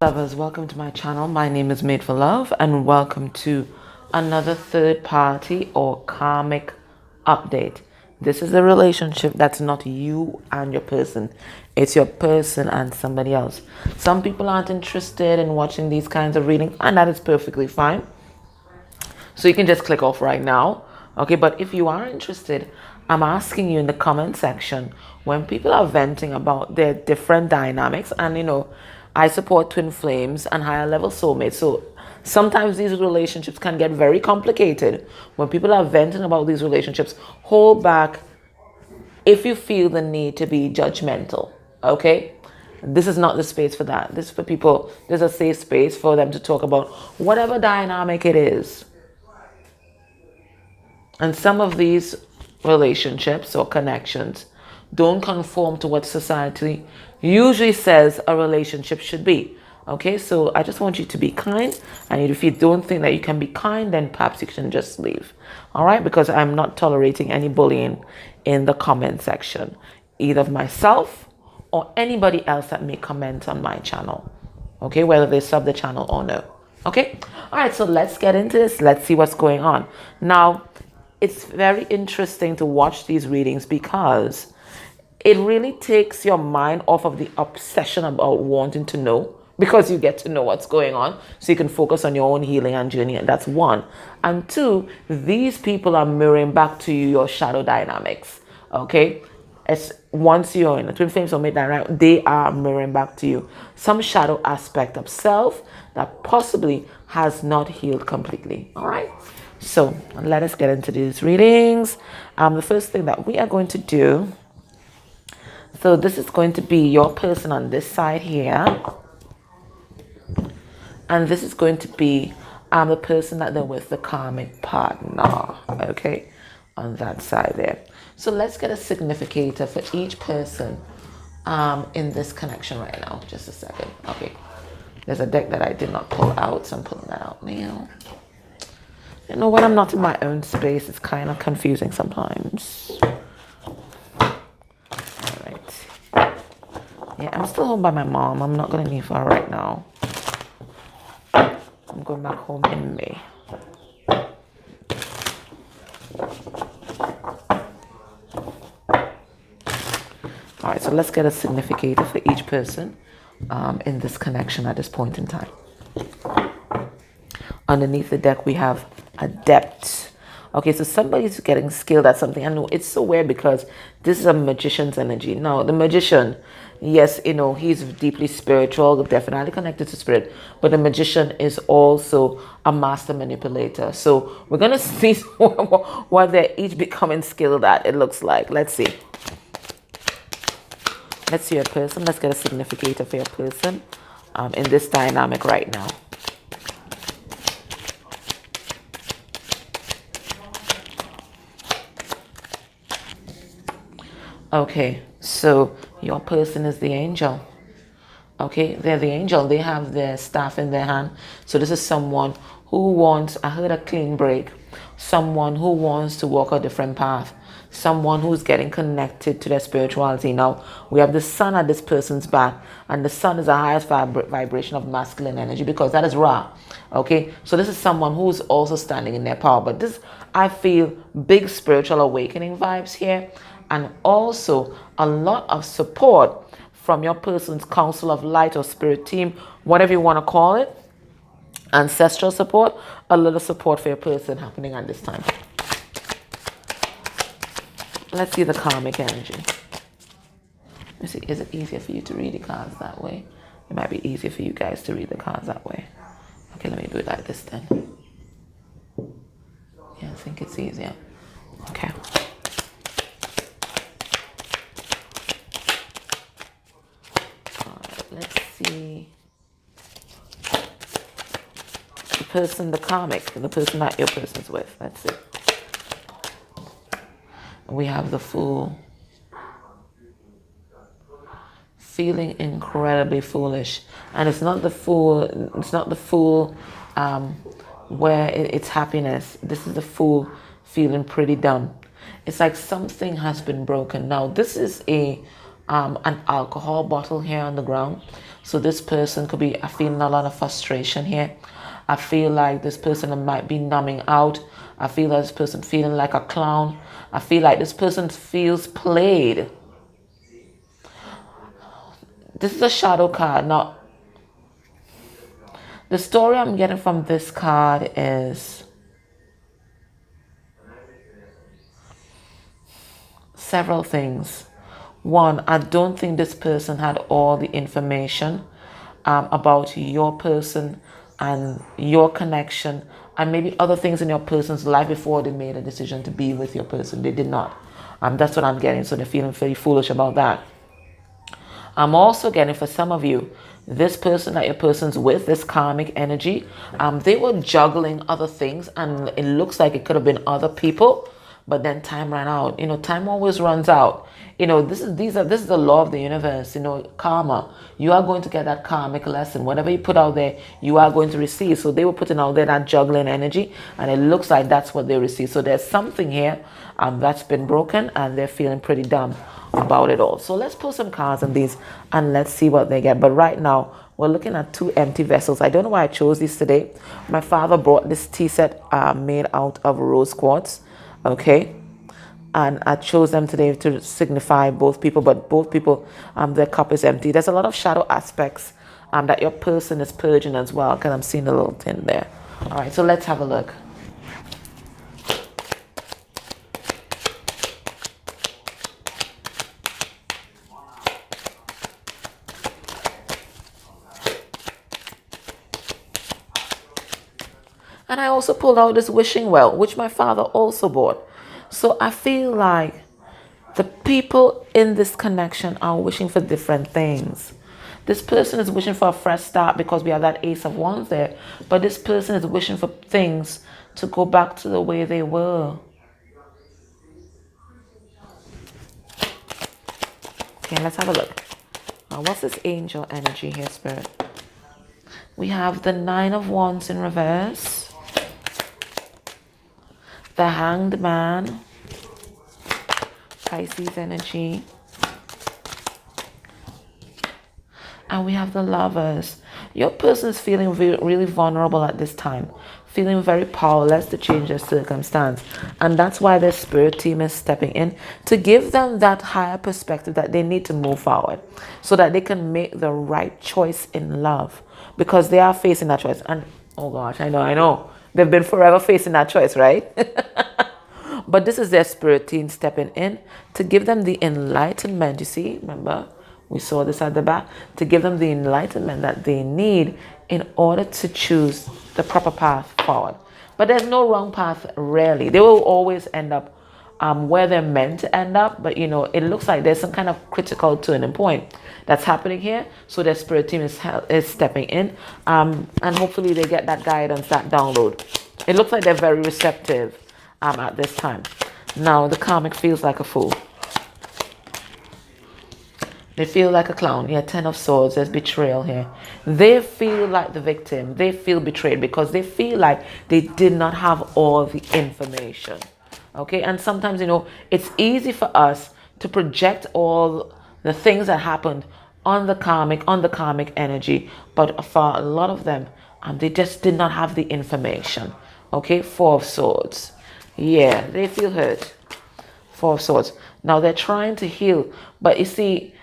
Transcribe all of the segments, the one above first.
Lovers, welcome to my channel. My name is Made for Love, and welcome to another third party or karmic update. This is a relationship that's not you and your person, it's your person and somebody else. Some people aren't interested in watching these kinds of readings, and that is perfectly fine. So you can just click off right now. Okay, but if you are interested, I'm asking you in the comment section when people are venting about their different dynamics, and I support twin flames and higher level soulmates. So sometimes these relationships can get very complicated. When people are venting about these relationships, hold back if you feel the need to be judgmental. Okay? This is not the space for that. This is for people, there's a safe space for them to talk about whatever dynamic it is. And some of these relationships or connections don't conform to what society usually says a relationship should be. Okay, so I just want you to be kind. And if you don't think that you can be kind, then perhaps you can just leave. All right, because I'm not tolerating any bullying in the comment section, either of myself or anybody else that may comment on my channel. Okay, whether they sub the channel or no. Okay, all right, so let's get into this. Let's see what's going on. Now, it's very interesting to watch these readings because it really takes your mind off of the obsession about wanting to know, because you get to know what's going on so you can focus on your own healing and journey. And that's one. And two, these people are mirroring back to you your shadow dynamics. Okay, as once you're in a twin flame soulmate dynamic, they are mirroring back to you some shadow aspect of self that possibly has not healed completely. All right, so let us get into these readings. The first thing that we are going to do, so this is going to be your person on this side here, and this is going to be the person that they're with, the karmic partner. Okay, on that side there. So let's get a significator for each person in this connection right now. Just a second. Okay, there's a deck that I did not pull out, so I'm pulling that out now. You know, when I'm not in my own space, it's kind of confusing sometimes. All right. Yeah, I'm still home by my mom. I'm not going to leave her right now. I'm going back home in May. All right, so let's get a significator for each person in this connection at this point in time. Underneath the deck, we have adept. Okay, so somebody's getting skilled at something. I know it's so weird because this is a magician's energy. Now, the magician, yes, he's deeply spiritual, definitely connected to spirit, but the magician is also a master manipulator. So we're going to see what they're each becoming skilled at, it looks like. Let's see. Let's see your person. Let's get a significator for your person in this dynamic right now. Okay, so your person is the angel. Okay, they're the angel. They have their staff in their hand. So this is someone who wants, I heard a clean break, someone who wants to walk a different path, someone who's getting connected to their spirituality. Now, we have the sun at this person's back, and the sun is the highest vibration of masculine energy because that is Ra. Okay, so this is someone who's also standing in their power. But this, I feel, big spiritual awakening vibes here, and also a lot of support from your person's council of light or spirit team, whatever you want to call it. Ancestral support, a little support for your person happening at this time. Let's see the karmic energy. Let's see, is it easier for you to read the cards that way? It might be easier for you guys to read the cards that way. Okay, let me do it like this then. Yeah, I think it's easier. Okay. Let's see the person, the karmic, the person that your person's with. Let's see. We have the Fool. Feeling incredibly foolish. And it's not the Fool, where it's happiness. This is the Fool feeling pretty dumb. It's like something has been broken. Now, this is an alcohol bottle here on the ground. So this person could be feeling a lot of frustration here. I feel like this person might be numbing out. I feel like this person feeling like a clown. I feel like this person feels played. This is a shadow card. Now, the story I'm getting from this card is several things. One, I don't think this person had all the information about your person and your connection and maybe other things in your person's life before they made a decision to be with your person. They did not. That's what I'm getting. So they're feeling very foolish about that. I'm also getting, for some of you, this person that your person's with, this karmic energy, they were juggling other things, and it looks like it could have been other people, but then time ran out. You know, time always runs out. You know, this is the law of the universe. You know, karma. You are going to get that karmic lesson. Whatever you put out there, you are going to receive. So they were putting out there that juggling energy, and it looks like that's what they received. So there's something here that's been broken, and they're feeling pretty dumb about it all. So let's pull some cards on these and let's see what they get. But right now we're looking at two empty vessels. I don't know why I chose these today. My father brought this tea set made out of rose quartz, okay, and I chose them today to signify both people, but both people, their cup is empty. There's a lot of shadow aspects that your person is purging as well, because I'm seeing a little thing there. All right, so let's have a look. And I also pulled out this wishing well, which my father also bought. So I feel like the people in this connection are wishing for different things. This person is wishing for a fresh start because we have that Ace of Wands there. But this person is wishing for things to go back to the way they were. Okay, let's have a look. What's this angel energy here, Spirit? We have the Nine of Wands in reverse. The Hanged Man, Pisces energy, and we have the Lovers. Your person is feeling really vulnerable at this time, feeling very powerless to change their circumstance, and that's why their spirit team is stepping in to give them that higher perspective that they need to move forward so that they can make the right choice in love, because they are facing that choice. And oh gosh, I know they've been forever facing that choice, right? But this is their spirit team stepping in to give them the enlightenment. You see, remember, we saw this at the back, to give them the enlightenment that they need in order to choose the proper path forward. But there's no wrong path, rarely. They will always end up where they're meant to end up. But, you know, it looks like there's some kind of critical turning point that's happening here. So their spirit team is stepping in. And hopefully they get that guidance, that download. It looks like they're very receptive at this time. Now, the karmic feels like a fool. They feel like a clown. Yeah, Ten of Swords. There's betrayal here. They feel like the victim. They feel betrayed because they feel like they did not have all the information. Okay, and sometimes, you know, it's easy for us to project all the things that happened on the karmic energy, but for a lot of them, they just did not have the information. Okay, Four of Swords. Yeah, they feel hurt. Four of Swords. Now they're trying to heal, but you see,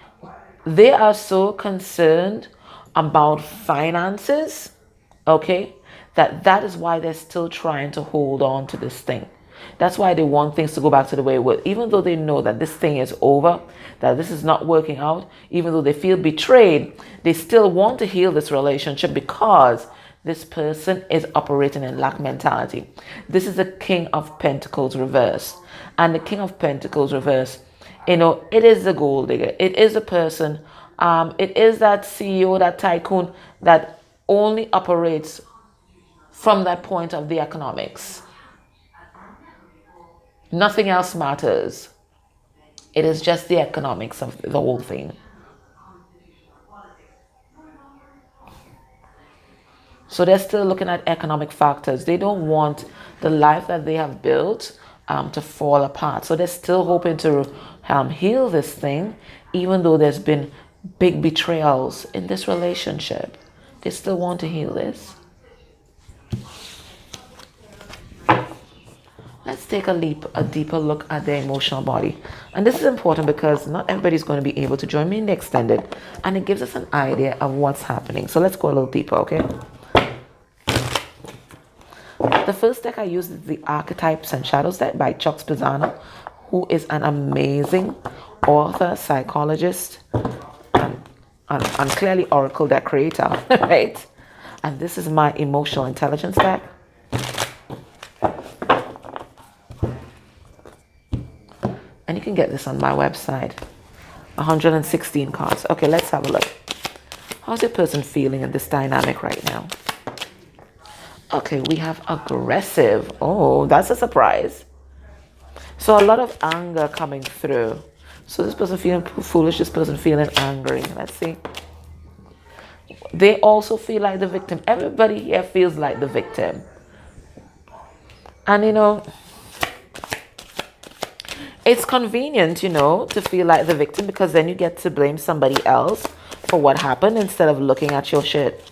they are so concerned about finances, okay, that is why they're still trying to hold on to this thing. That's why they want things to go back to the way it was, even though they know that this thing is over, that this is not working out. Even though they feel betrayed, they still want to heal this relationship because this person is operating in lack mentality. This is the King of Pentacles reverse. And the King of Pentacles reverse, you know, it is the gold digger. It is a person. It is that CEO, that tycoon that only operates from that point of the economics. Nothing else matters. It is just the economics of the whole thing. So they're still looking at economic factors. They don't want the life that they have built to fall apart. So they're still hoping to heal this thing, even though there's been big betrayals in this relationship. They still want to heal this. Let's take a deeper look at their emotional body. And this is important because not everybody's going to be able to join me in the extended. And it gives us an idea of what's happening. So let's go a little deeper, okay? The first deck I used is the Archetypes and Shadows deck by Chuck Spezzano, who is an amazing author, psychologist, and clearly Oracle deck creator, right? And this is my emotional intelligence deck. And you can get this on my website. 116 cards. Okay, let's have a look. How's your person feeling in this dynamic right now? Okay, we have aggressive. Oh, that's a surprise. So a lot of anger coming through. So this person feeling foolish, this person feeling angry. Let's see. They also feel like the victim. Everybody here feels like the victim. And you know, it's convenient, you know, to feel like the victim because then you get to blame somebody else for what happened instead of looking at your shit.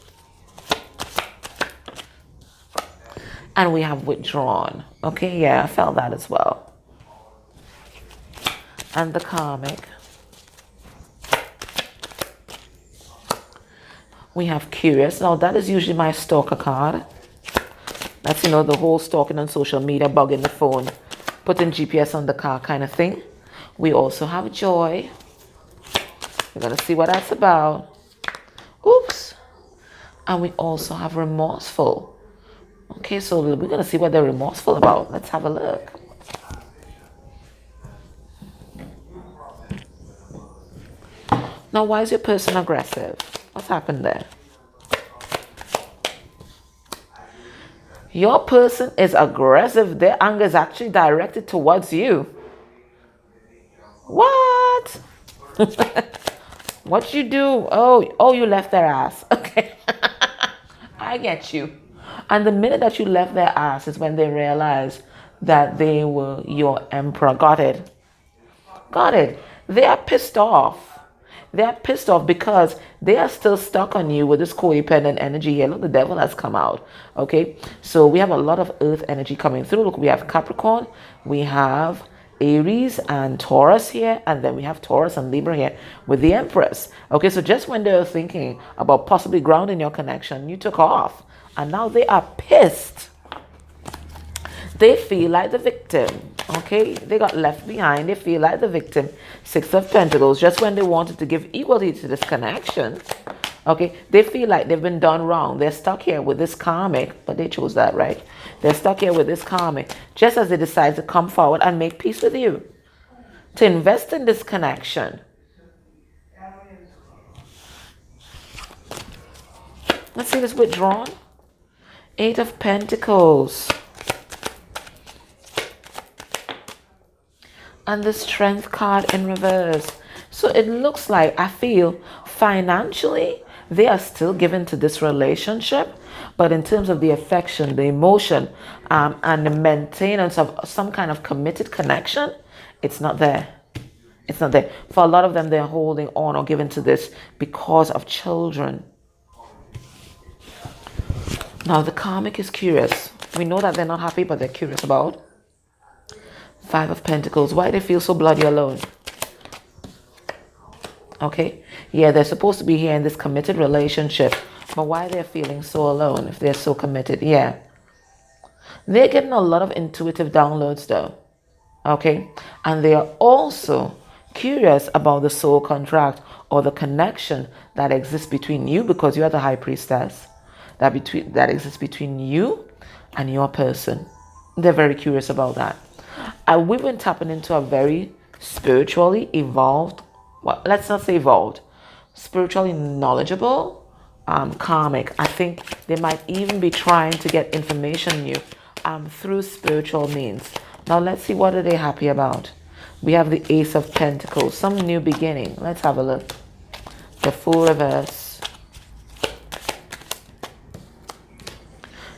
And we have withdrawn. Okay, yeah, I felt that as well. And the karmic. We have curious. Now that is usually my stalker card. That's, you know, the whole stalking on social media, bugging the phone, putting GPS on the car kind of thing. We also have joy. We're going to see what that's about. Oops. And we also have remorseful. Okay, so we're going to see what they're remorseful about. Let's have a look. Now, why is your person aggressive? What's happened there? Your person is aggressive. Their anger is actually directed towards you. What? What you do? Oh, you left their ass. Okay. I get you. And the minute that you left their ass is when they realize that they were your emperor. Got it? Got it. They are pissed off. They are pissed off because they are still stuck on you with this codependent energy here. Look, the devil has come out. Okay, so we have a lot of earth energy coming through. Look, we have Capricorn, we have Aries and Taurus here, and then we have Taurus and Libra here with the Empress. Okay, so just when they're thinking about possibly grounding your connection, you took off, and now they are pissed. They feel like the victim. Okay, they got left behind. They feel like the victim. Six of Pentacles, just when they wanted to give equality to this connection. Okay, they feel like they've been done wrong. They're stuck here with this karmic, but they chose that, right? They're stuck here with this karmic, just as they decide to come forward and make peace with you, to invest in this connection. Let's see this withdrawn. Eight of Pentacles. And the Strength card in reverse. So it looks like, I feel, financially, they are still given to this relationship. But in terms of the affection, the emotion, and the maintenance of some kind of committed connection, it's not there. It's not there. For a lot of them, they're holding on or giving to this because of children. Now, the karmic is curious. We know that they're not happy, but they're curious about. Five of Pentacles. Why do they feel so bloody alone? Okay. Yeah, they're supposed to be here in this committed relationship. But why they're feeling so alone if they're so committed? Yeah. They're getting a lot of intuitive downloads though. Okay. And they are also curious about the soul contract or the connection that exists between you, because you are the high priestess. That exists between you and your person. They're very curious about that. We've been tapping into a very spiritually evolved, well, let's not say evolved, spiritually knowledgeable karmic. I think they might even be trying to get information on you through spiritual means. Now let's see, what are they happy about? We have the Ace of Pentacles, some new beginning. Let's have a look. The Fool reverse.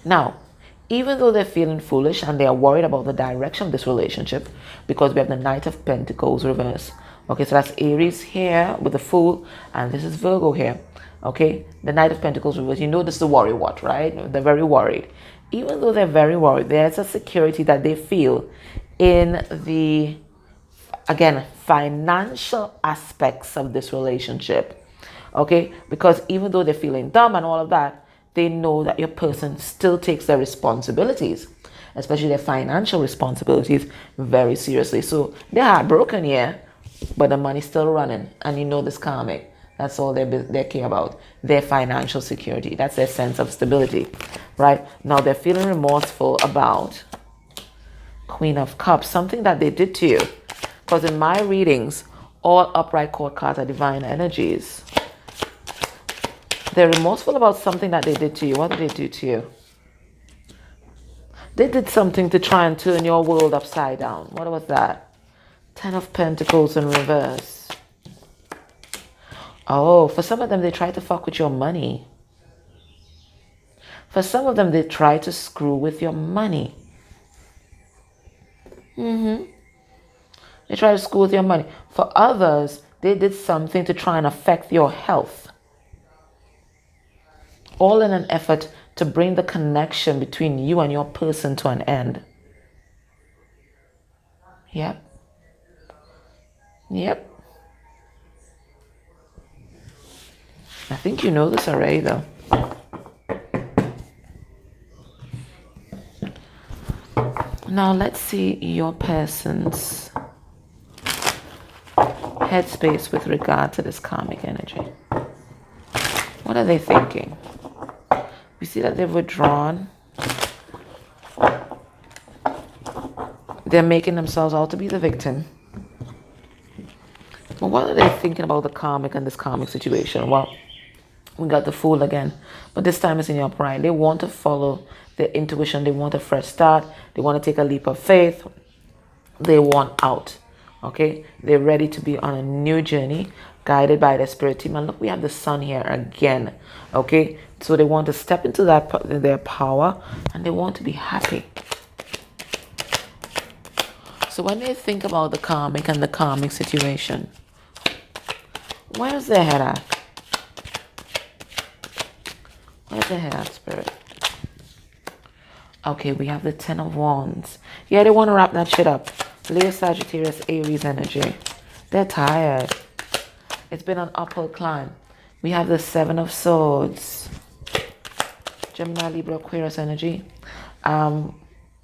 Now, even though they're feeling foolish and they are worried about the direction of this relationship, because we have the Knight of Pentacles reverse, Okay, so that's Aries here with the Fool, and this is Virgo here. Okay, the Knight of Pentacles reversed. You know this is the worry what, right? They're very worried. Even though they're very worried, there's a security that they feel in the, again, financial aspects of this relationship. Okay, because even though they're feeling dumb and all of that, they know that your person still takes their responsibilities, especially their financial responsibilities, very seriously. So they're heartbroken, yeah, but the money's still running. And you know this karmic. That's all they care about. Their financial security. That's their sense of stability, right? Now they're feeling remorseful about Queen of Cups, something that they did to you. Because in my readings, all upright court cards are divine energies. They're remorseful about something that they did to you. What did they do to you? They did something to try and turn your world upside down. What was that? Ten of Pentacles in reverse. Oh, for some of them, they tried to fuck with your money. For some of them, they tried to screw with your money. They tried to screw with your money. For others, they did something to try and affect your health. All in an effort to bring the connection between you and your person to an end. Yep. Yep. I think you know this already, though. Now let's see your person's headspace with regard to this karmic energy. What are they thinking? We see that they've withdrawn. They're making themselves out to be the victim. But what are they thinking about the karmic and this karmic situation? Well, we got the Fool again, but this time it's in your pride. They want to follow their intuition. They want a fresh start. They want to take a leap of faith. They want out. Okay, they're ready to be on a new journey, guided by their spirit team. And look, we have the Sun here again. Okay, so they want to step into their power, and they want to be happy. So when they think about the karmic and the karmic situation, where's their head at? Where's their head at, Spirit? Okay, we have the Ten of Wands. Yeah, they want to wrap that shit up. Leo, Sagittarius, Aries energy. They're tired. It's been an uphill climb. We have the Seven of Swords. Gemini, Libra, Aquarius energy.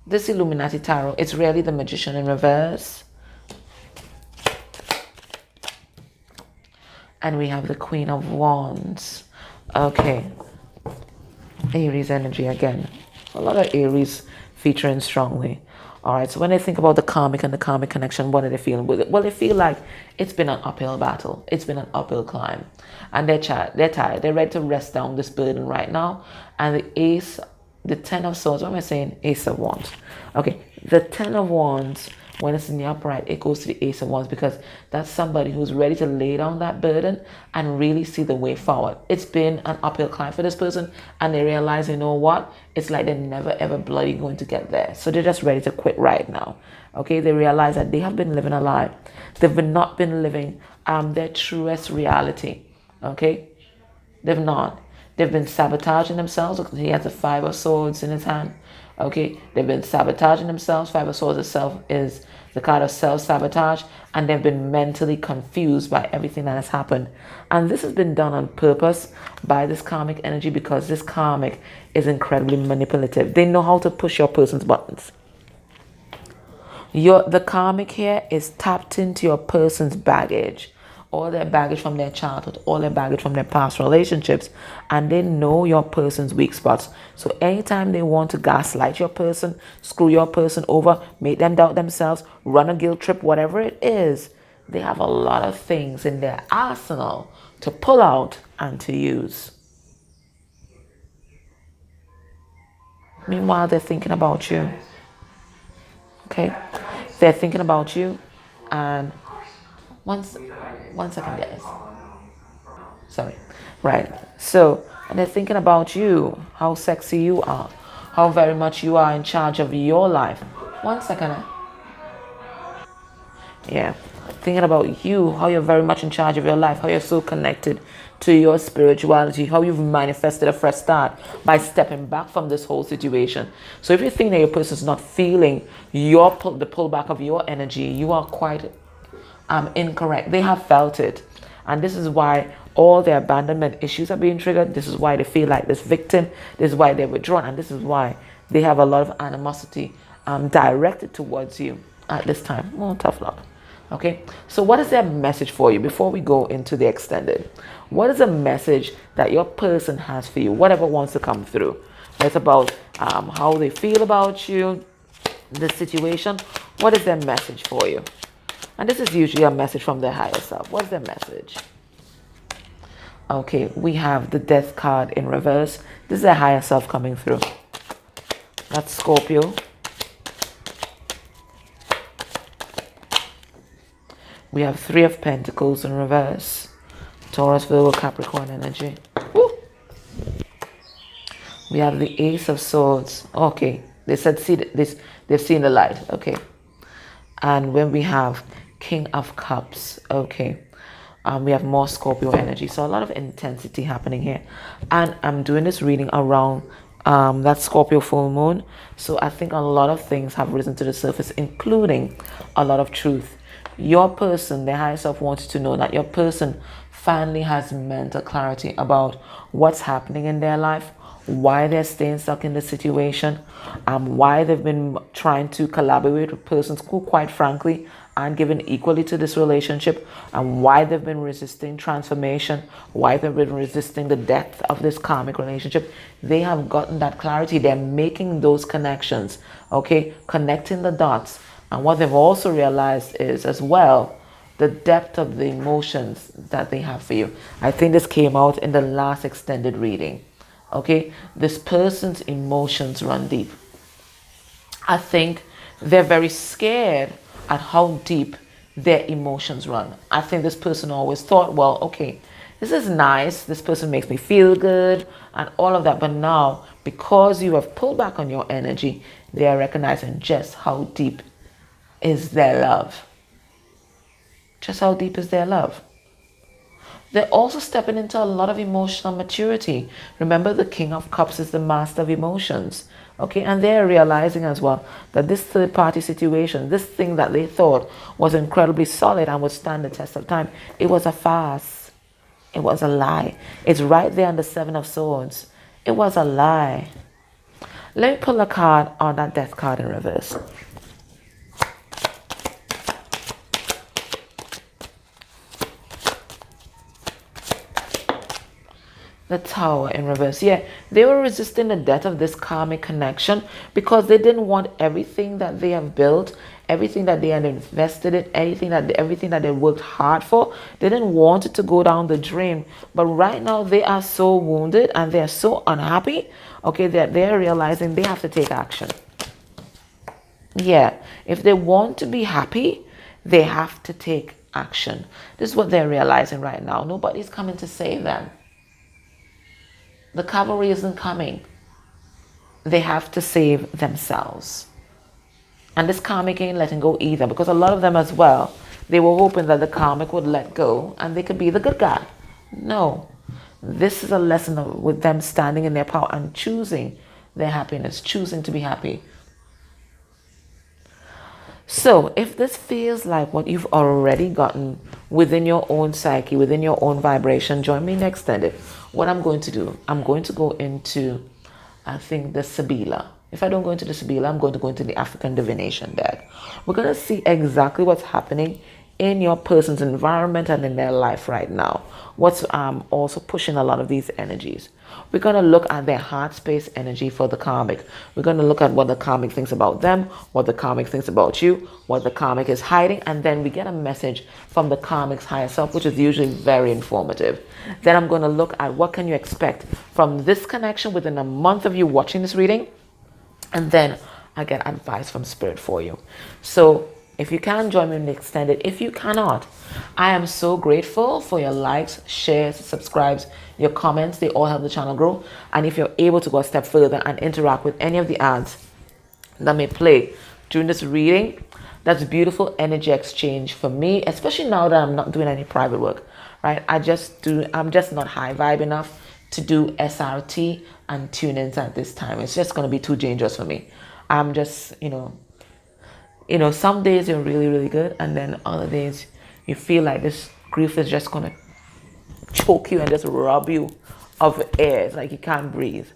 This Illuminati Tarot, it's really the Magician in reverse. And we have the Queen of Wands. Okay. Aries energy again. A lot of Aries featuring strongly. All right, so when they think about the karmic and the karmic connection, what are they feeling with it? Well, they feel like it's been an uphill battle. It's been an uphill climb. And they're tired. They're ready to rest down this burden right now. And the Ten of Swords, what am I saying? Ace of Wands. Okay, the Ten of Wands, when it's in the upright, it goes to the Ace of Wands because that's somebody who's ready to lay down that burden and really see the way forward. It's been an uphill climb for this person, and they realize, you know what? It's like they're never ever bloody going to get there. So they're just ready to quit right now. Okay, they realize that they have been living a lie. They've not been living their truest reality. Okay, they've not. They've been sabotaging themselves because he has the Five of Swords in his hand. Okay, they've been sabotaging themselves. Five of Swords itself is the card of self-sabotage, and they've been mentally confused by everything that has happened. And this has been done on purpose by this karmic energy because this karmic is incredibly manipulative. They know how to push your person's buttons. The karmic here is tapped into your person's baggage. All their baggage from their childhood, all their baggage from their past relationships, and they know your person's weak spots. So anytime they want to gaslight your person, screw your person over, make them doubt themselves, run a guilt trip, whatever it is, they have a lot of things in their arsenal to pull out and to use. Meanwhile, they're thinking about you. Okay? They're thinking about you, and one second, guys. Sorry. Right. So, and they're thinking about you, how sexy you are, how very much you are in charge of your life. 1 second. Yeah. thinking about you, how you're very much in charge of your life, how you're so connected to your spirituality, how you've manifested a fresh start by stepping back from this whole situation. So if you think that your person's not feeling the pullback of your energy, you are quite incorrect. They have felt it. And this is why all their abandonment issues are being triggered. This is why they feel like this victim. This is why they're withdrawn. And this is why they have a lot of animosity directed towards you at this time. Well, tough luck. Okay, so what is their message for you before we go into the extended? What is a message that your person has for you, whatever wants to come through? It's about how they feel about you, the situation. What is their message for you? And this is usually a message from their higher self. What's their message? Okay, we have the Death card in reverse. This is their higher self coming through. That's Scorpio. We have Three of Pentacles in reverse. Taurus, Virgo, Capricorn energy. Woo! We have the Ace of Swords. Okay, they said see this. They've seen the light. Okay, and when we have King of Cups. Okay, we have more Scorpio energy. So a lot of intensity happening here, and I'm doing this reading around that Scorpio full moon. So I think a lot of things have risen to the surface, including a lot of truth. Your person, their higher self, wants you to know that your person finally has mental clarity about what's happening in their life, why they're staying stuck in the situation, why they've been trying to collaborate with persons who, quite frankly, aren't given equally to this relationship, and why they've been resisting transformation, why they've been resisting the depth of this karmic relationship. They have gotten that clarity. They're making those connections, okay, connecting the dots. And what they've also realized is, as well, the depth of the emotions that they have for you. I think this came out in the last extended reading. Okay, this person's emotions run deep. I think they're very scared at how deep their emotions run. I think this person always thought, well, okay, this is nice. This person makes me feel good and all of that. But now, because you have pulled back on your energy, they are recognizing just how deep is their love. Just how deep is their love. They're also stepping into a lot of emotional maturity. Remember, the King of Cups is the master of emotions. Okay, and they're realizing as well that this third party situation, this thing that they thought was incredibly solid and would stand the test of time, it was a farce. It was a lie. It's right there on the Seven of Swords. It was a lie. Let me pull a card on that Death card in reverse. The Tower in reverse. Yeah, they were resisting the death of this karmic connection because they didn't want everything that they have built, everything that they had invested in, everything that they worked hard for. They didn't want it to go down the drain. But right now they are so wounded and they are so unhappy. Okay, they're realizing they have to take action. Yeah, if they want to be happy, they have to take action. This is what they're realizing right now. Nobody's coming to save them. The cavalry isn't coming. They have to save themselves. And this karmic ain't letting go either, because a lot of them as well, they were hoping that the karmic would let go and they could be the good guy. No. This is a lesson with them standing in their power and choosing their happiness, choosing to be happy. So if this feels like what you've already gotten within your own psyche, within your own vibration, join me in Extended. What I'm going to do, I'm going to go into, I think, the Sabila. If I don't go into the Sabila, I'm going to go into the African divination deck. We're going to see exactly what's happening in your person's environment and in their life right now. What's also pushing a lot of these energies. We're going to look at their heart space energy for the karmic. We're going to look at what the karmic thinks about them, what the karmic thinks about you, what the karmic is hiding, and then we get a message from the karmic's higher self, which is usually very informative. Then I'm going to look at what can you expect from this connection within a month of you watching this reading, and then I get advice from Spirit for you. So if you can, join me in the Extended. If you cannot, I am so grateful for your likes, shares, subscribes, your comments. They all help the channel grow. And if you're able to go a step further and interact with any of the ads that may play during this reading. That's beautiful energy exchange for me, especially now that I'm not doing any private work, right? I'm just not high vibe enough to do SRT and tune-ins at this time. It's just going to be too dangerous for me. I'm just, some days you're really, really good, and then other days you feel like this grief is just going to choke you and just rob you of air. It's like you can't breathe.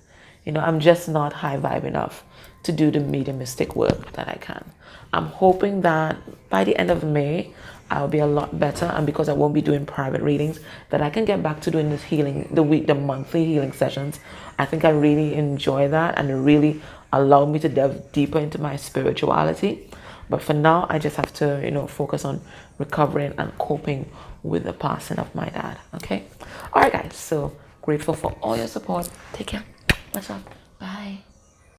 I'm just not high vibe enough to do the mediumistic work that I can. I'm hoping that by the end of May, I'll be a lot better, and because I won't be doing private readings, that I can get back to doing this healing, the monthly healing sessions. I think I really enjoy that, and it really allowed me to delve deeper into my spirituality. But for now, I just have to, focus on recovering and coping with the passing of my dad. Okay? All right, guys. So grateful for all your support. Take care. What's up? Bye.